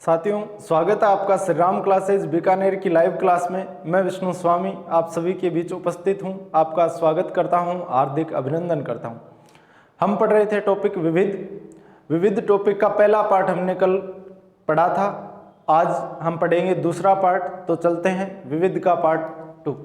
साथियों, स्वागत है आपका श्री राम क्लासेज बीकानेर की लाइव क्लास में। मैं विष्णु स्वामी आप सभी के बीच उपस्थित हूं। आपका स्वागत करता हूं, हार्दिक अभिनंदन करता हूं। हम पढ़ रहे थे टॉपिक विविध टॉपिक का पहला पार्ट हमने कल पढ़ा था। आज हम पढ़ेंगे दूसरा पार्ट। तो चलते हैं विविध का पार्ट 2।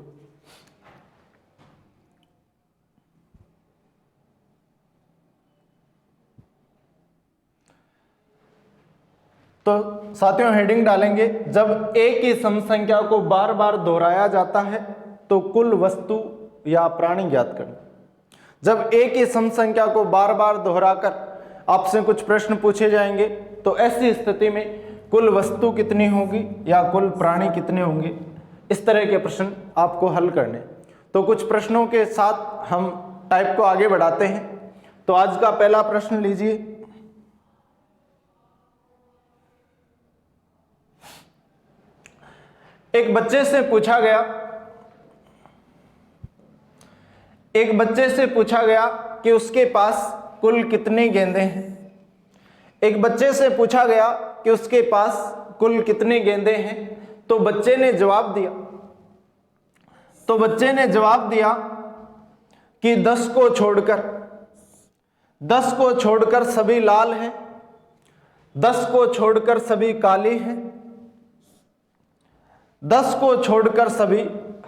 तो साथियों हेडिंग डालेंगे, जब एक ही सम संख्या को बार बार दोहराया जाता है तो कुल वस्तु या प्राणी ज्ञात करें। जब एक ही सम संख्या को बार बार दोहराकर आपसे कुछ प्रश्न पूछे जाएंगे तो ऐसी स्थिति में कुल वस्तु कितनी होगी या कुल प्राणी कितने होंगे, इस तरह के प्रश्न आपको हल करने। तो कुछ प्रश्नों के साथ हम टाइप को आगे बढ़ाते हैं। तो आज का पहला प्रश्न लीजिए। एक बच्चे से पूछा गया कि उसके पास कुल कितने गेंदें हैं। एक बच्चे से पूछा गया कि उसके पास कुल कितने गेंदें हैं। तो बच्चे ने जवाब दिया कि 10 को छोड़कर सभी लाल हैं, 10 को छोड़कर सभी काली हैं, 10 को छोड़कर सभी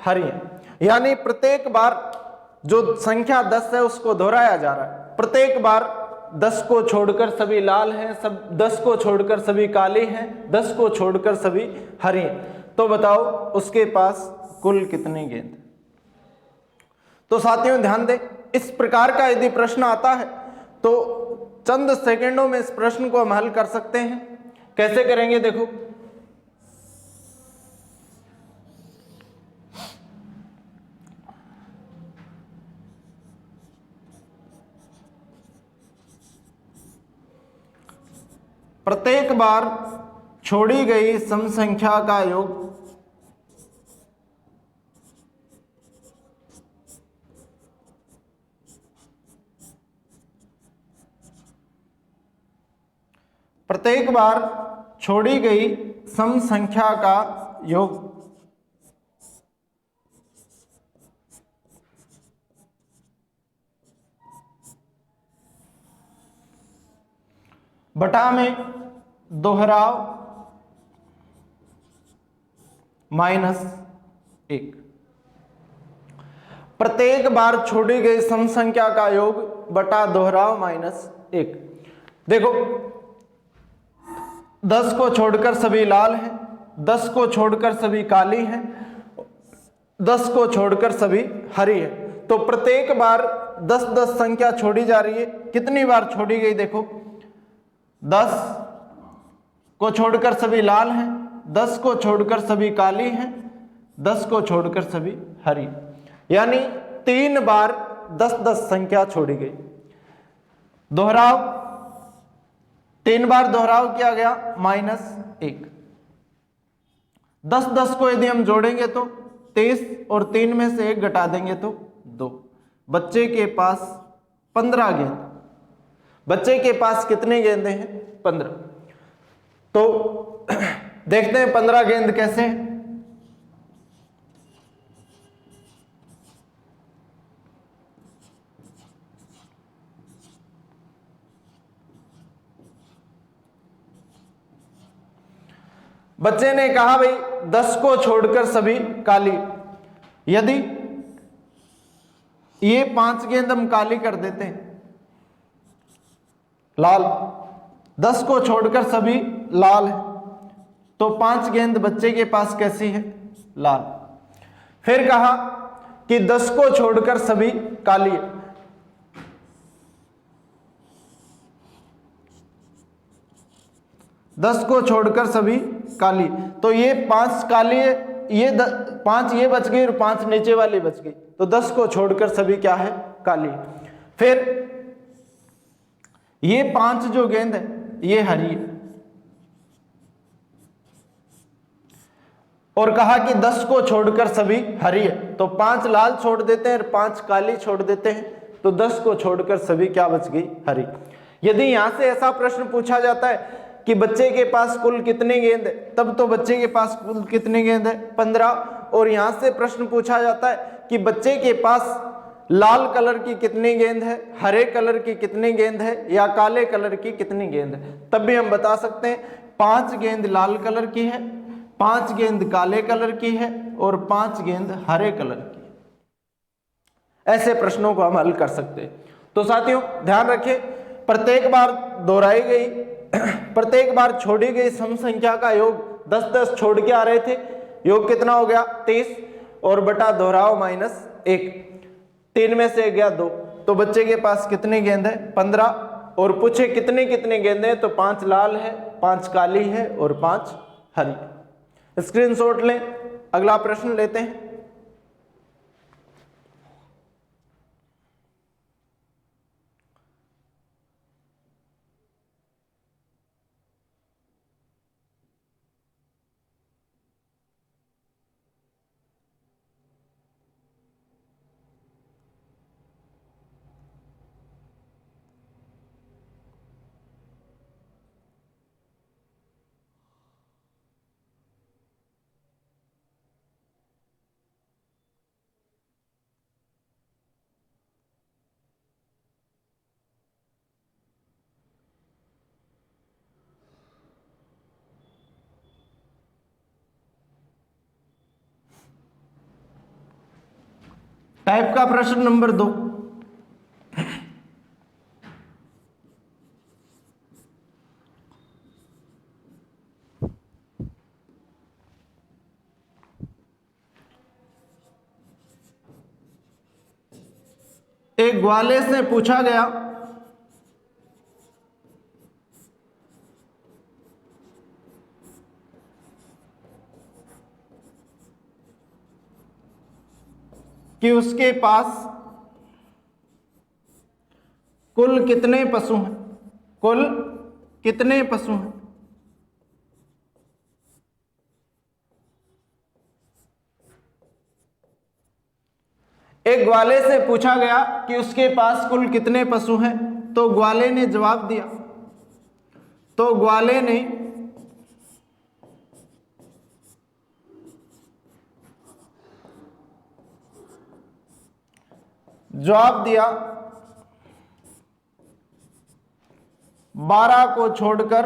हरी हैं। यानी प्रत्येक बार जो संख्या 10 है उसको दोहराया जा रहा है। प्रत्येक बार 10 को छोड़कर सभी लाल हैं, 10 को छोड़कर सभी काली हैं, 10 को छोड़कर सभी हरी हैं। तो बताओ उसके पास कुल कितने गेंद। तो साथियों ध्यान दें, इस प्रकार का यदि प्रश्न आता है तो चंद सेकंडों में इस प्रश्न को हम हल कर सकते हैं। कैसे करेंगे देखो। प्रत्येक बार छोड़ी गई सम संख्या का योग प्रत्येक बार छोड़ी गई सम संख्या का योग बटा में दोहराव -1। प्रत्येक बार छोड़ी गई सम संख्या का योग बटा दोहराव -1। देखो 10 को छोड़कर सभी लाल हैं, 10 को छोड़कर सभी काली हैं, 10 को छोड़कर सभी हरी है। तो प्रत्येक बार 10-10 संख्या छोड़ी जा रही है। कितनी बार छोड़ी गई देखो, 10 को छोड़कर सभी लाल हैं, 10 को छोड़कर सभी काली हैं, 10 को छोड़कर सभी हरी। यानी 3 बार 10-10 संख्या छोड़ी गई। दोहराव 3 बार दोहराव किया गया -1। 10-10 को यदि हम जोड़ेंगे तो 23 और 3 में से 1 घटा देंगे तो 2। बच्चे के पास 15 गेंद। बच्चे के पास कितने गेंदें हैं? 15। तो देखते हैं 15 गेंद कैसे हैं। बच्चे ने कहा भाई 10 को छोड़कर सभी काली। यदि ये 5 गेंद हम काली कर देते हैं, लाल, 10 को छोड़कर सभी लाल है, तो 5 गेंद बच्चे के पास कैसी है? लाल। फिर कहा कि 10 को छोड़कर सभी काली है। दस को छोड़कर सभी काली, तो ये 5 काली है, ये 5 ये बच गई और 5 नीचे वाली बच गई। तो 10 को छोड़कर सभी क्या है? काली। फिर ये 5 जो गेंद है ये हरी है। और कहा कि 10 को छोड़कर सभी हरी है, तो 5 लाल छोड़ देते हैं और 5 काली छोड़ देते हैं, तो 10 को छोड़कर सभी क्या बच गई? हरी। यदि यहां से ऐसा प्रश्न पूछा जाता है कि बच्चे के पास कुल कितने गेंद है, तब तो बच्चे के पास कुल कितने गेंद है 15। और यहां से प्रश्न पूछा जाता है कि बच्चे के पास लाल कलर की कितनी गेंद है, हरे कलर की कितनी गेंद है या काले कलर की कितनी गेंद है, तब भी हम बता सकते हैं 5 गेंद लाल कलर की है, 5 गेंद काले कलर की है और 5 गेंद हरे कलर की है। ऐसे प्रश्नों को हम हल कर सकते हैं। तो साथियों ध्यान रखें, प्रत्येक बार दोहराई गई प्रत्येक बार छोड़ी गई सम संख्या का योग 10-10 छोड़ के आ रहे थे, योग कितना हो गया 23 और बटा दोहराओ -1, 3 में से गया 2, तो बच्चे के पास कितनी गेंद है 15। और पूछे कितने कितने गेंदें हैं, तो 5 लाल है, 5 काली है और 5 हरी। स्क्रीनशॉट लें। अगला प्रश्न लेते हैं। टाइप का प्रश्न नंबर 2। एक ग्वाले से पूछा गया कि उसके पास कुल कितने पशु हैं, कुल कितने पशु हैं। एक ग्वाले से पूछा गया कि उसके पास कुल कितने पशु हैं, तो ग्वाले ने जवाब दिया, तो ग्वाले ने जवाब दिया 12 को छोड़कर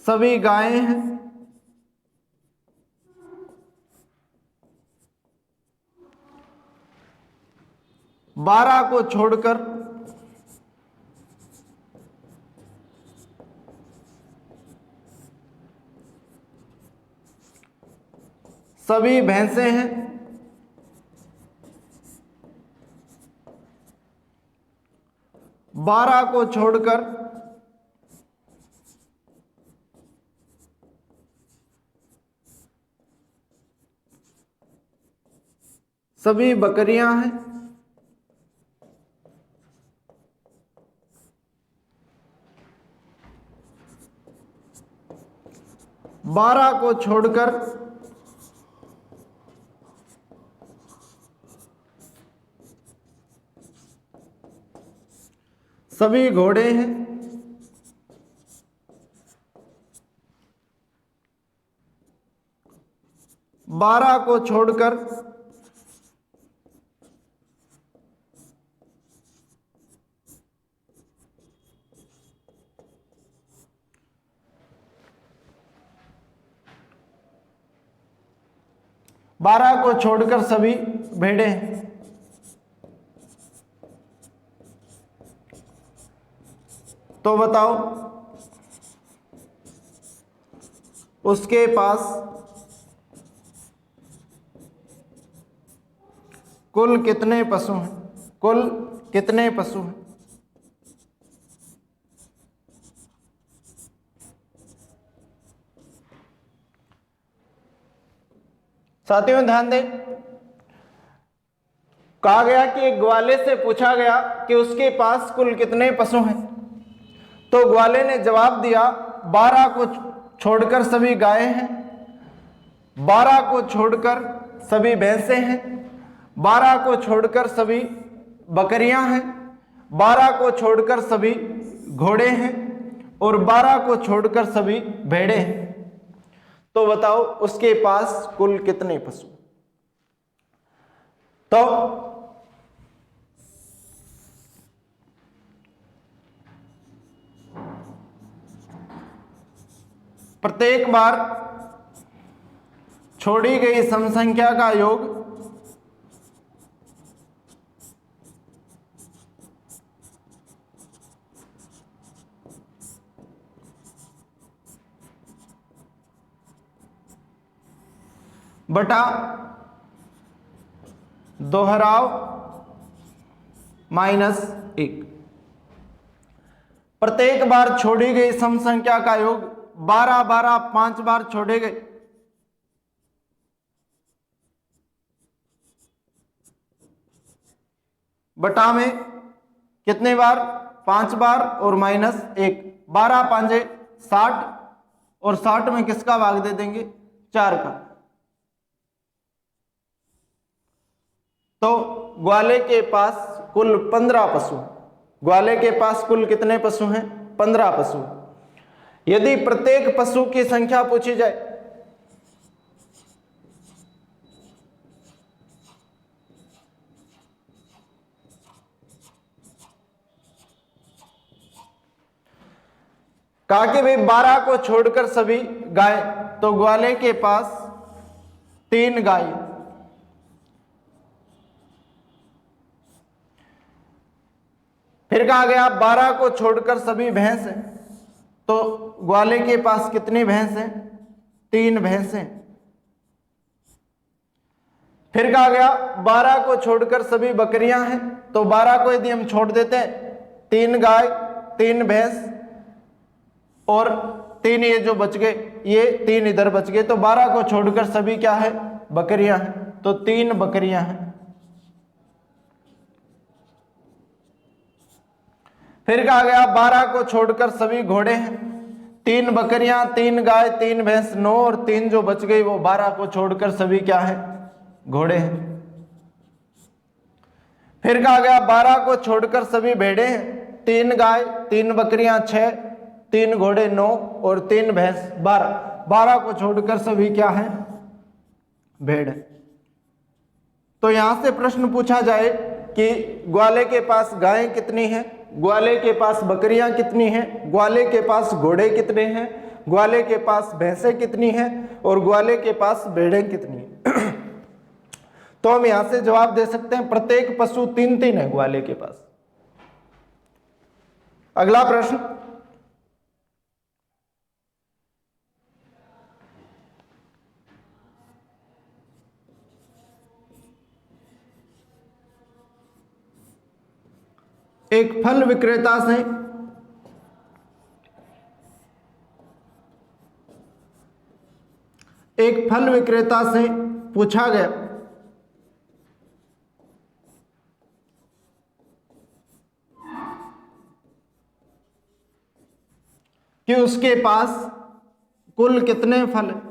सभी गायें हैं, 12 को छोड़कर सभी भैंसे हैं, 12 को छोड़कर सभी बकरियां हैं, 12 को छोड़कर सभी घोड़े हैं, 12 को छोड़कर सभी भेड़े हैं। तो बताओ उसके पास कुल कितने पशु हैं, कुल कितने पशु हैं। साथियों ध्यान दें, कहा गया कि एक ग्वाले से पूछा गया कि उसके पास कुल कितने पशु हैं, तो ग्वाले ने जवाब दिया 12 को छोड़कर सभी गायें हैं, 12 को छोड़कर सभी भैंसे हैं, 12 को छोड़कर सभी बकरियां हैं, 12 को छोड़कर सभी घोड़े हैं और 12 को छोड़कर सभी भेड़े हैं। तो बताओ उसके पास कुल कितने पशु? तो प्रत्येक बार छोड़ी गई सम संख्या का योग बटा दोहराव -1। प्रत्येक बार छोड़ी गई सम संख्या का योग 12 12 5 बार छोड़े गए, बटा में कितने बार? 5 बार और -1, 12 5 60 और 60 में किसका भाग दे देंगे? 4 का। तो ग्वाले के पास कुल 15 पशु। ग्वाले के पास कुल कितने पशु हैं? 15 पशु। यदि प्रत्येक पशु की संख्या पूछी जाए कहा कि भाई 12 को छोड़कर सभी गाय, तो ग्वाले के पास 3 गाय। फिर कहा गया 12 को छोड़कर सभी भैंस हैं, तो ग्वाले के पास कितनी भैंस हैं? 3 भैंस हैं। फिर कहा गया 12 को छोड़कर सभी बकरियां हैं, तो 12 को यदि हम छोड़ देते हैं, 3 गाय 3 भैंस और 3 ये जो बच गए, ये 3 इधर बच गए, तो 12 को छोड़कर सभी क्या है? बकरियां हैं, तो 3 बकरियां हैं। फिर कहा गया 12 को छोड़कर सभी घोड़े हैं, 3 बकरियां 3 गाय 3 भैंस 9 और 3 जो बच गई वो 12 को छोड़कर सभी क्या है? घोड़े हैं। फिर कहा गया 12 को छोड़कर सभी भेड़े हैं, 3 गाय 3 बकरियां 6 3 घोड़े 9 और 3 भैंस 12। 12 को छोड़कर सभी क्या है? भेड़। तो यहां से प्रश्न पूछा जाए कि ग्वाले के पास गायें कितनी हैं, ग्वाले के पास बकरियां कितनी हैं, ग्वाले के पास घोड़े कितने हैं, ग्वाले के पास भैंसें कितनी हैं और ग्वाले के पास भेड़ें कितनी हैं। तो हम यहां से जवाब दे सकते हैं प्रत्येक पशु 3-3 है ग्वाले के पास। अगला प्रश्न, एक फल विक्रेता से पूछा गया कि उसके पास कुल कितने फल हैं,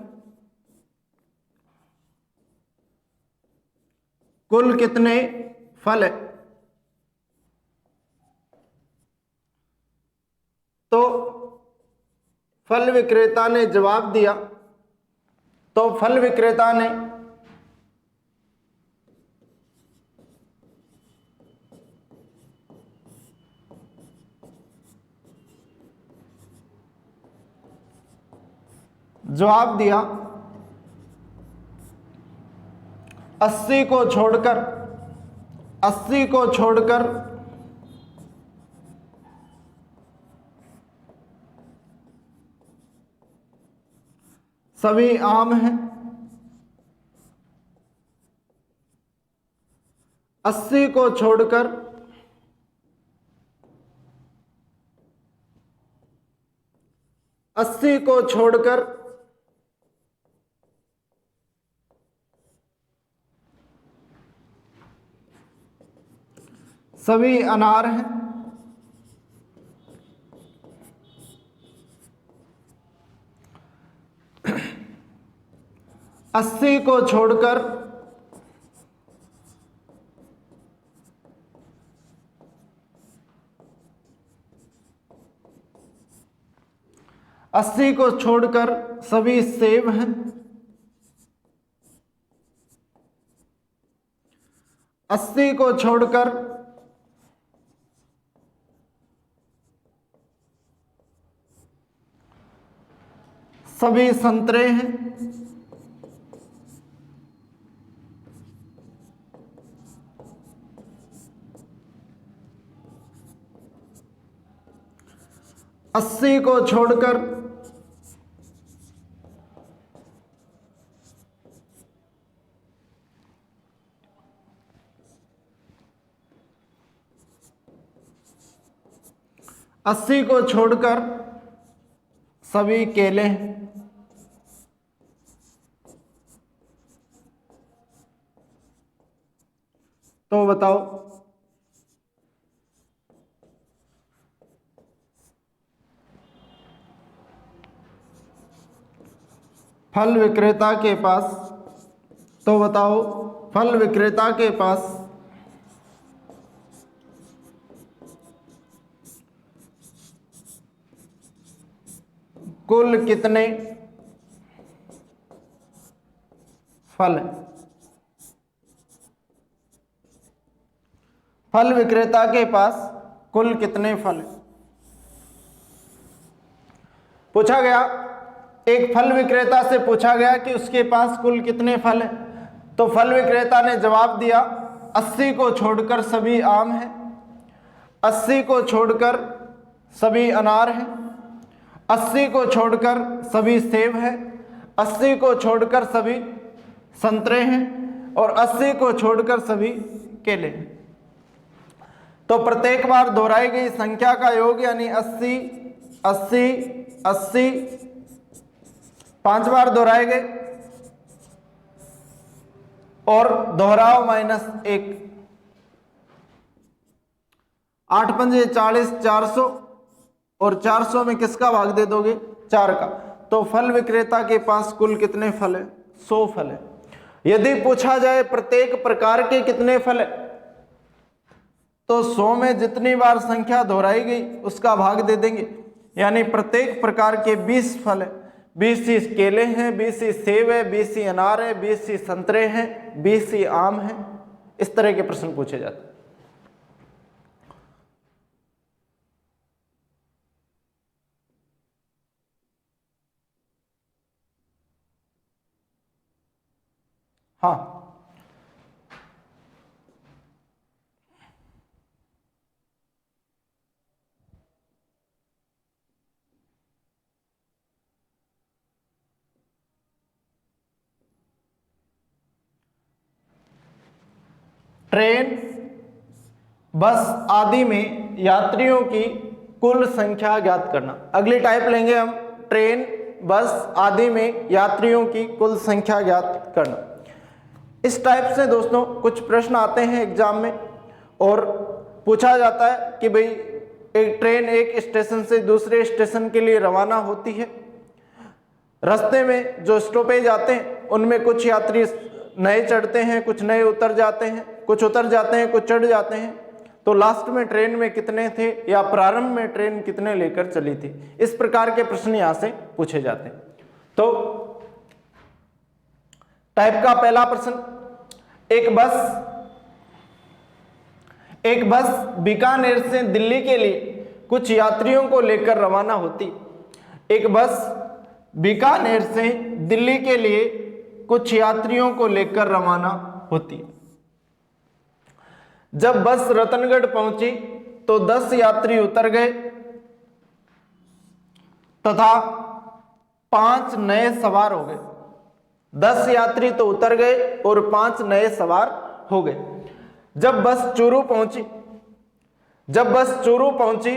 कुल कितने फल हैं। तो फल विक्रेता ने जवाब दिया, तो फल विक्रेता ने जवाब दिया 80 को छोड़कर सभी आम हैं। 80 को छोड़कर सभी अनार हैं। 80 को छोड़कर 80 को छोड़कर सभी सेव हैं। 80 को छोड़कर सभी संतरे हैं। 80 को छोड़कर सभी केले हैं। तो बताओ फल विक्रेता के पास, तो बताओ फल विक्रेता के पास कुल कितने फल हैं? फल विक्रेता के पास कुल कितने फल हैं? पूछा गया, एक फल विक्रेता से पूछा गया कि उसके पास कुल कितने फल हैं। तो फल विक्रेता ने जवाब दिया 80 को छोड़कर सभी आम हैं, 80 को छोड़कर सभी अनार हैं, 80 को छोड़कर सभी सेब हैं, 80 को छोड़कर सभी संतरे हैं और 80 को छोड़कर सभी केले हैं। तो प्रत्येक बार दोहराई गई संख्या का योग यानी 80 80 80 5 बार दोहराए गए और दोहराओ -1, 8 पंजे 40, 400 और 400 में किसका भाग दे दोगे? 4 का। तो फल विक्रेता के पास कुल कितने फल है? 100 फल है। यदि पूछा जाए प्रत्येक प्रकार के कितने फल है, तो 100 में जितनी बार संख्या दोहराई गई उसका भाग दे देंगे, यानी प्रत्येक प्रकार के 20 फल है। 20 केले हैं, 20 सेब है, 20 अनार है, 20 संतरे हैं, 20 आम हैं। इस तरह के प्रश्न पूछे जाते हैं। हाँ, ट्रेन, बस आदि में यात्रियों की कुल संख्या ज्ञात करना। अगली टाइप लेंगे हम, ट्रेन, बस आदि में यात्रियों की कुल संख्या ज्ञात करना। इस टाइप से दोस्तों कुछ प्रश्न आते हैं एग्जाम में और पूछा जाता है कि भाई एक ट्रेन एक स्टेशन से दूसरे स्टेशन के लिए रवाना होती है। रास्ते में जो स्टॉपेज आते हैं उनमें कुछ यात्री नए चढ़ते हैं, कुछ नए उतर जाते हैं, कुछ उतर जाते हैं, कुछ चढ़ जाते हैं। तो लास्ट में ट्रेन में कितने थे या प्रारंभ में ट्रेन कितने लेकर चली थी? इस प्रकार के प्रश्न यहां से पूछे जाते हैं। तो टाइप का पहला प्रश्न, एक बस बीकानेर से दिल्ली के लिए कुछ यात्रियों को लेकर रवाना होती। एक बस बीकानेर से दिल्ली के लिए कुछ यात्रियों को लेकर रवाना होती। जब बस रतनगढ़ पहुंची तो 10 यात्री उतर गए तथा 5 नए सवार हो गए। 10 यात्री तो उतर गए और 5 नए सवार हो गए। जब बस चूरू पहुंची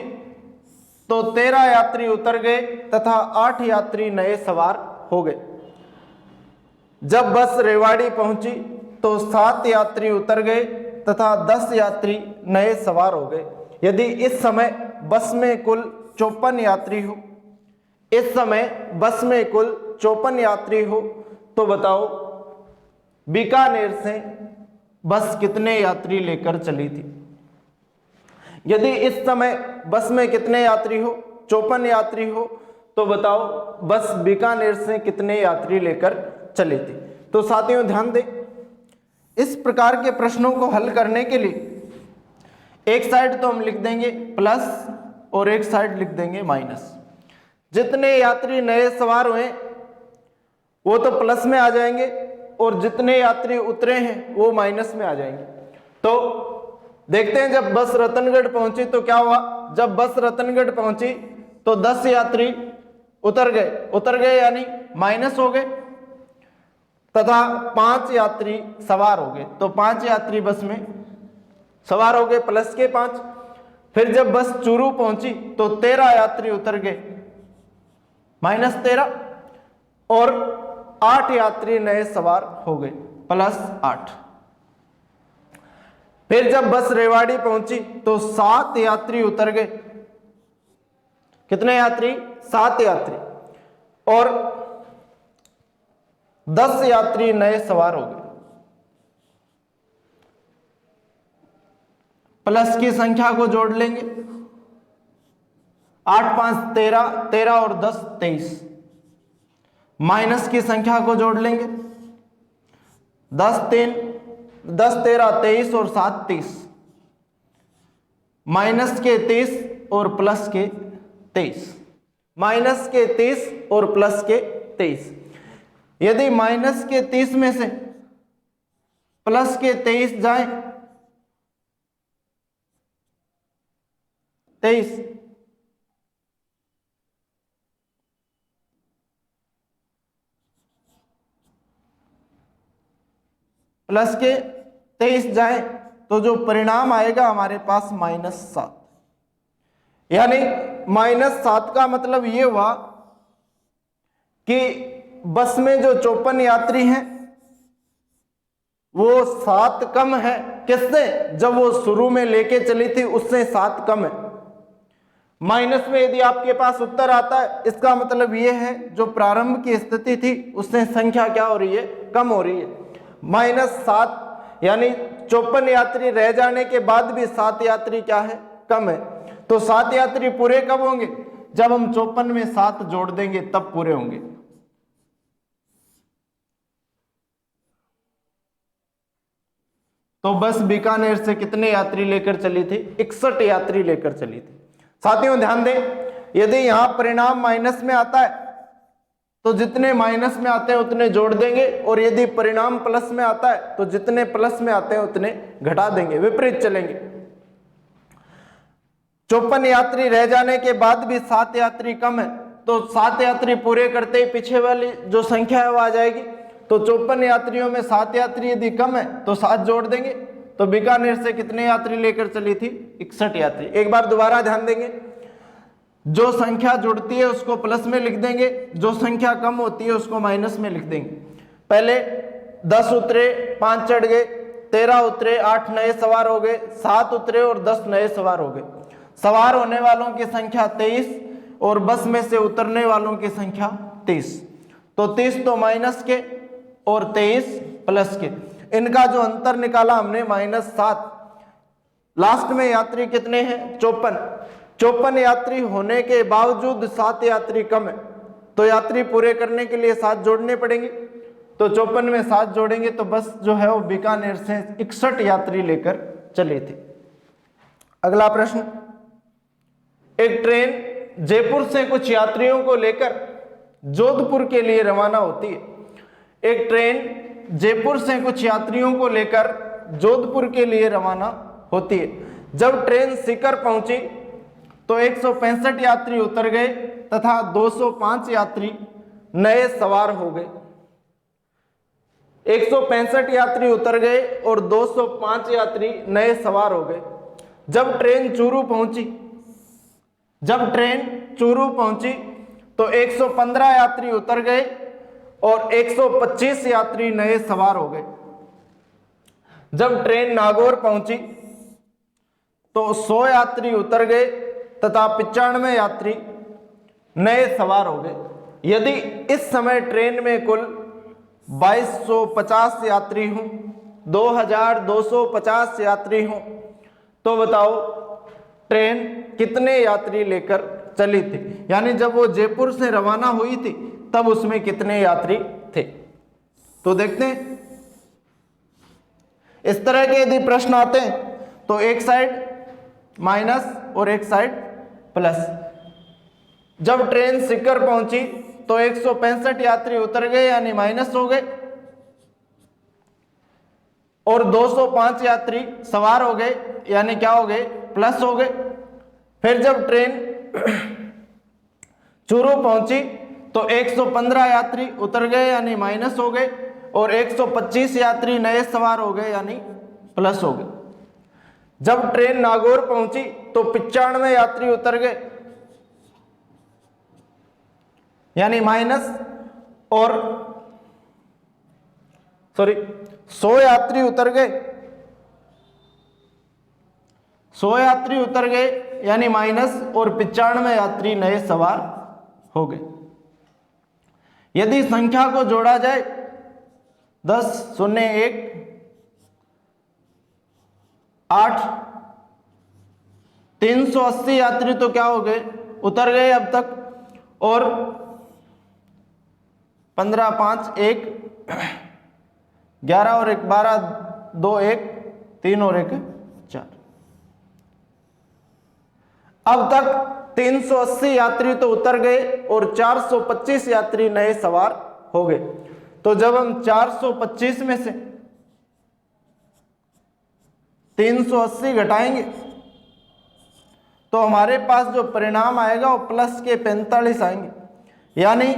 तो 13 यात्री उतर गए तथा 8 यात्री नए सवार हो गए। जब बस रेवाड़ी पहुंची तो 7 यात्री उतर गए तथा 10 यात्री नए सवार हो गए। यदि इस समय बस में कुल 54 यात्री हो, इस समय बस में कुल 54 यात्री हो, तो बताओ बीकानेर से बस कितने यात्री लेकर चली थी? यदि इस समय बस में कितने यात्री हो? 54 यात्री हो, तो बताओ बस बीकानेर से कितने यात्री लेकर चली थी। तो साथियों ध्यान दें, इस प्रकार के प्रश्नों को हल करने के लिए एक साइड तो हम लिख देंगे प्लस और एक साइड लिख देंगे माइनस। जितने यात्री नए सवार हुए वो तो प्लस में आ जाएंगे और जितने यात्री उतरे हैं वो माइनस में आ जाएंगे। तो देखते हैं, जब बस रतनगढ़ पहुंची तो क्या हुआ। जब बस रतनगढ़ पहुंची तो 10 यात्री उतर गए यानी माइनस हो गए, तथा 5 यात्री सवार हो गए। तो 5 यात्री बस में सवार हो गए प्लस के 5। फिर जब बस चूरू पहुंची तो 13 यात्री उतर गए माइनस 13, और 8 यात्री नए सवार हो गए प्लस 8। फिर जब बस रेवाड़ी पहुंची तो 7 यात्री उतर गए। कितने यात्री? 7 यात्री, और 10 यात्री नए सवार हो गए। प्लस की संख्या को जोड़ लेंगे, 8 5 13, 13 और 10 23। माइनस की संख्या को जोड़ लेंगे, 10 13 23 और 7 30। माइनस के 30 और प्लस के 23। माइनस के 30 और प्लस के 23। यदि माइनस के 30 में से प्लस के 23 जाए, 23, प्लस के 23 जाए तो जो परिणाम आएगा हमारे पास -7। यानी -7 का मतलब ये हुआ कि बस में जो 54 यात्री हैं वो 7 कम है। किससे? जब वो शुरू में लेके चली थी उससे 7 कम है। माइनस में यदि आपके पास उत्तर आता है, इसका मतलब ये है जो प्रारंभ की स्थिति थी उससे संख्या क्या हो रही है? कम हो रही है। -7 यानी 54 यात्री रह जाने के बाद भी 7 यात्री क्या है? कम है। तो 7 यात्री पूरे कब होंगे? जब हम 54 में 7 जोड़ देंगे तब पूरे होंगे। तो बस बीकानेर से कितने यात्री लेकर चली थी? 61 यात्री लेकर चली थी। साथियों ध्यान दें, यदि यहां परिणाम माइनस में आता है तो जितने माइनस में आते हैं उतने जोड़ देंगे, और यदि परिणाम प्लस में आता है तो जितने प्लस में आते हैं उतने घटा देंगे, विपरीत चलेंगे। 54 यात्री रह जाने के बाद भी 7 यात्री कम है, तो 7 यात्री पूरे करते ही पीछे वाली जो संख्या है वो आ जाएगी। तो 54 यात्रियों में 7 यात्री यदि कम है तो 7 जोड़ देंगे। तो बीकानेर से कितने यात्री लेकर चली थी? 61 यात्री। एक बार दोबारा ध्यान देंगे, जो संख्या जुड़ती है उसको प्लस में लिख देंगे, जो संख्या कम होती है उसको माइनस में लिख देंगे। पहले 10 उतरे, 5 चढ़ गए, 13 उतरे, 8 नए सवार हो गए, 7 उतरे और 10 नए सवार हो गए। सवार होने वालों की संख्या 23 और बस में से उतरने वालों की संख्या 30। तो 30 तो माइनस के और 23 प्लस के, इनका जो अंतर निकाला हमने -7। लास्ट में यात्री कितने हैं? 54 यात्री होने के बावजूद 7 यात्री कम है, तो यात्री पूरे करने के लिए 7 जोड़ने पड़ेंगे। तो 54 में 7 जोड़ेंगे तो बस जो है वो बीकानेर से 61 यात्री लेकर चली थी। अगला प्रश्न, एक ट्रेन जयपुर से कुछ यात्रियों को लेकर जोधपुर के लिए रवाना होती है। एक ट्रेन जयपुर से कुछ यात्रियों को लेकर जोधपुर के लिए रवाना होती है। जब ट्रेन सीकर पहुंची तो 165 यात्री उतर गए तथा 205 यात्री नए सवार हो गए। 165 यात्री उतर गए और 205 यात्री नए सवार हो गए। जब ट्रेन चूरू पहुंची तो 115 यात्री उतर गए और 125 यात्री नए सवार हो गए। जब ट्रेन नागौर पहुंची तो 100 यात्री उतर गए तथा 95 यात्री नए सवार हो गए। यदि इस समय ट्रेन में कुल 2250 यात्री हों, 2250 यात्री हों, तो बताओ ट्रेन कितने यात्री लेकर चली थी, यानी जब वो जयपुर से रवाना हुई थी तब उसमें कितने यात्री थे। तो देखते हैं, इस तरह के यदि प्रश्न आते हैं तो एक साइड माइनस और एक साइड प्लस। जब ट्रेन सीकर पहुंची तो 165 यात्री उतर गए यानी माइनस हो गए, और 205 यात्री सवार हो गए यानी क्या हो गए, प्लस हो गए। फिर जब ट्रेन चूरू पहुंची तो 115 यात्री उतर गए यानी माइनस हो गए, और 125 यात्री नए सवार हो गए यानी प्लस हो गए। जब ट्रेन नागौर पहुंची तो 95 यात्री उतर गए यानी माइनस, और 100 यात्री उतर गए, 100 यात्री उतर गए यानी माइनस, और 95 यात्री नए सवार हो गए। यदि संख्या को जोड़ा जाए 10, 0, 1, 8, 380 यात्री तो क्या हो गए, उतर गए अब तक, और 15, 5, 1, 11 और 1, 12, 2, 1, 3 और 1, 4। अब तक 380 यात्री तो उतर गए और 425 यात्री नए सवार हो गए। तो जब हम 425 में से 380 घटाएंगे तो हमारे पास जो परिणाम आएगा वो प्लस के 45 आएंगे। यानी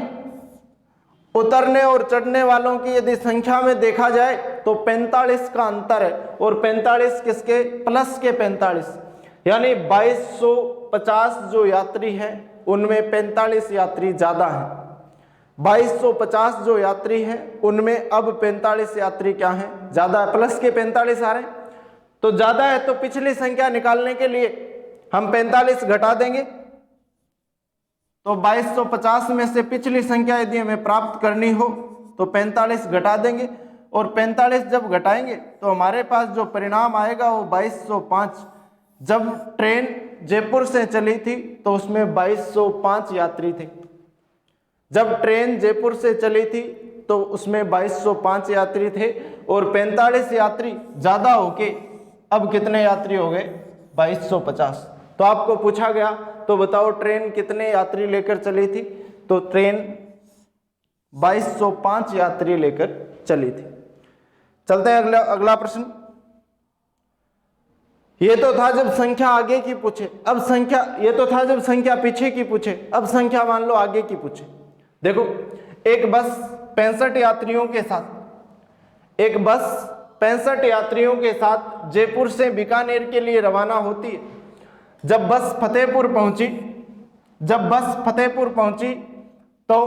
उतरने और चढ़ने वालों की यदि संख्या में देखा जाए तो 45 का अंतर है, और 45 किसके, प्लस के 45, यानी 2250 जो यात्री हैं उनमें 45 यात्री ज्यादा हैं। 2250 जो यात्री हैं उनमें अब 45 यात्री क्या हैं, ज्यादा है, प्लस के 45 आ रहे हैं। तो ज्यादा है तो पिछली संख्या निकालने के लिए हम 45 घटा देंगे, तो 2250 में से पिछली संख्या यदि हमें प्राप्त करनी हो तो 45 घटा देंगे, और 45 जब घटाएंगे तो हमारे पास जो परिणाम आएगा वो 2205। जब ट्रेन जयपुर से चली थी तो उसमें 2205 यात्री थे। जब ट्रेन जयपुर से चली थी तो उसमें 2205 यात्री थे, और 45 यात्री ज्यादा होके अब कितने यात्री हो गए, 2250। तो आपको पूछा गया तो बताओ ट्रेन कितने यात्री लेकर चली थी, तो ट्रेन 2205 यात्री लेकर चली थी। चलते हैं अगला प्रश्न। ये तो था जब संख्या आगे की पूछे, अब संख्या, ये तो था जब संख्या पीछे की पूछे, अब संख्या मान लो आगे की पूछे। देखो, एक बस 65 यात्रियों के साथ, एक बस 65 यात्रियों के साथ जयपुर से बीकानेर के लिए रवाना होती है। जब बस फतेहपुर पहुंची तो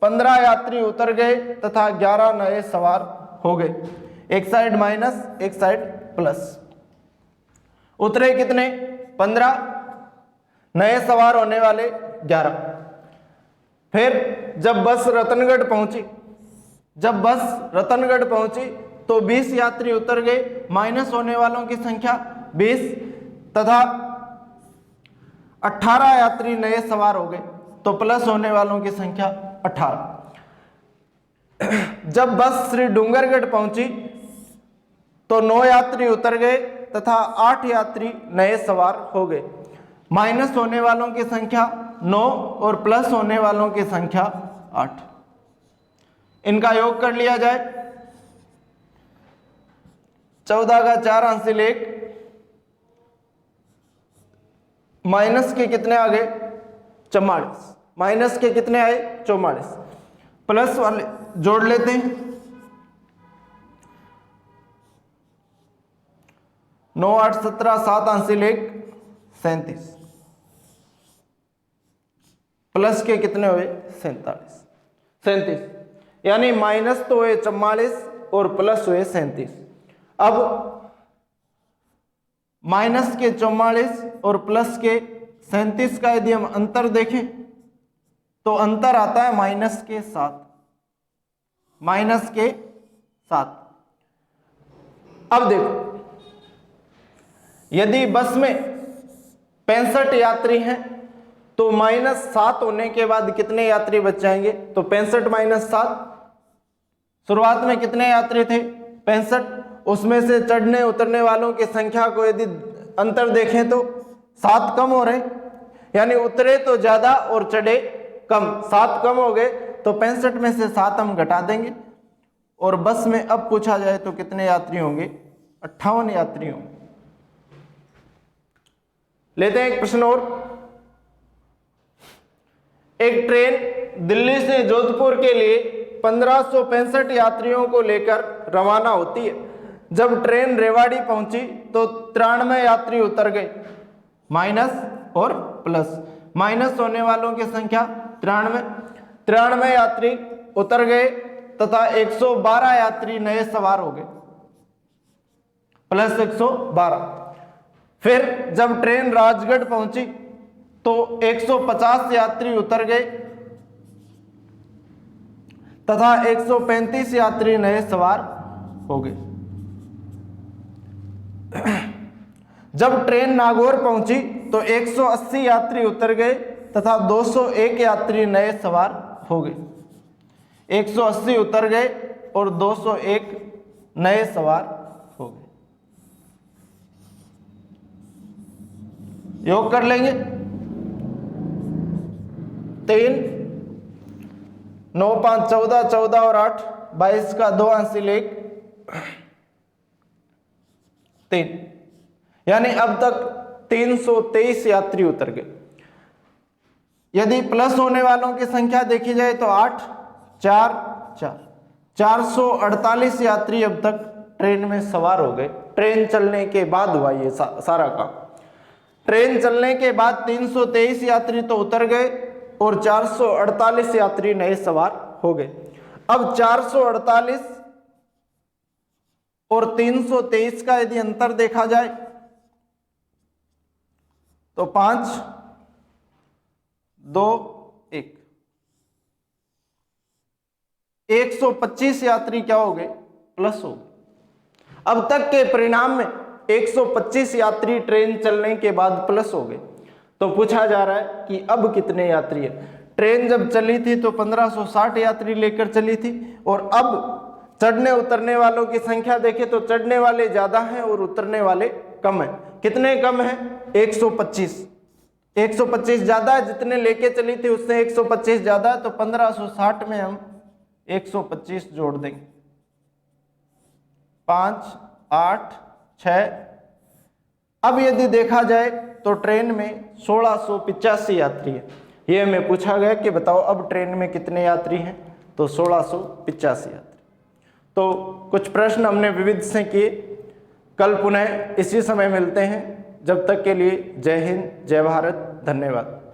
15 यात्री उतर गए तथा 11 नए सवार हो गए। एक साइड माइनस, एक साइड प्लस। उतरे कितने, 15, नए सवार होने वाले 11। फिर जब बस रतनगढ़ पहुंची तो 20 यात्री उतर गए, माइनस होने वालों की संख्या 20 तथा 18 यात्री नए सवार हो गए, तो प्लस होने वालों की संख्या 18। जब बस श्री डूंगरगढ़ पहुंची तो 9 यात्री उतर गए तथा 8 यात्री नए सवार हो गए, माइनस होने वालों की संख्या 9 और प्लस होने वालों की संख्या 8। इनका योग कर लिया जाए, 14 का 4 हासिल 1, माइनस के कितने आ गए, 44, माइनस के कितने आए, 44, प्लस वाले जोड़ लेते हैं, 9, 8, 17, 7 हासिल 1, 37, प्लस के कितने हुए, 37, यानी माइनस तो हुए 44 और प्लस हुए 37। अब माइनस के 44 और प्लस के 37 का यदि हम अंतर देखें तो अंतर आता है माइनस के 7। अब देखो, यदि बस में 65 यात्री हैं तो -7 होने के बाद कितने यात्री बच जाएंगे? तो 65 - 7, शुरुआत में कितने यात्री थे? 65। उसमें से चढ़ने उतरने वालों की संख्या को यदि अंतर देखें तो 7 कम हो रहे, यानी उतरे तो ज्यादा और चढ़े कम, 7 कम हो गए, तो 65 में से 7 हम घटा देंगे। और बस में अब पूछा जाए तो कितने यात्री होंगे? 58 यात्री होंगे। लेते हैं एक प्रश्न और। एक ट्रेन दिल्ली से जोधपुर के लिए 1565 यात्रियों को लेकर रवाना होती है। जब ट्रेन रेवाड़ी पहुंची तो 93 यात्री उतर गए, माइनस और प्लस। माइनस होने वालों की संख्या 93 यात्री उतर गए तथा 112 यात्री नए सवार हो गए, प्लस 112। फिर जब ट्रेन राजगढ़ पहुंची तो 150 यात्री उतर गए तथा 135 यात्री नए सवार हो गए। जब ट्रेन नागौर पहुंची तो 180 यात्री उतर गए तथा 201 यात्री नए सवार हो गए। 180 उतर गए और 201 नए सवार हो गए। योग कर लेंगे। 3 9 5 14, 14 और 8 22 का 2 हासिल 1 3, यानी अब तक 323 यात्री उतर गए। यदि प्लस होने वालों की संख्या देखी जाए तो 8 4 4 448 यात्री अब तक ट्रेन में सवार हो गए। ट्रेन चलने के बाद हुआ ये सारा काम। ट्रेन चलने के बाद 323 यात्री तो उतर गए और 448 यात्री नए सवार हो गए। अब 448 और 323 का यदि अंतर देखा जाए तो 5 2 1 125 यात्री क्या हो गए? प्लस हो गए। अब तक के परिणाम में 125 यात्री ट्रेन चलने के बाद प्लस हो गए। तो पूछा जा रहा है कि अब कितने यात्री है? ट्रेन जब चली थी तो 1560 यात्री लेकर चली थी और अब चढ़ने उतरने वालों की संख्या देखें तो चढ़ने वाले ज्यादा हैं और उतरने वाले कम हैं। कितने कम हैं? 125। 125 ज्यादा है, जितने लेके चली थी उससे 125 ज्यादा है, तो 1560 में हम 125 जोड़ देंगे। 5 8 6। अब यदि देखा जाए तो ट्रेन में 1685 यात्री है। ये हमें पूछा गया कि बताओ अब ट्रेन में कितने यात्री हैं? तो 1685 यात्री। तो कुछ प्रश्न हमने विविध से किए। कल पुनः इसी समय मिलते हैं। जब तक के लिए जय हिंद, जय भारत, धन्यवाद।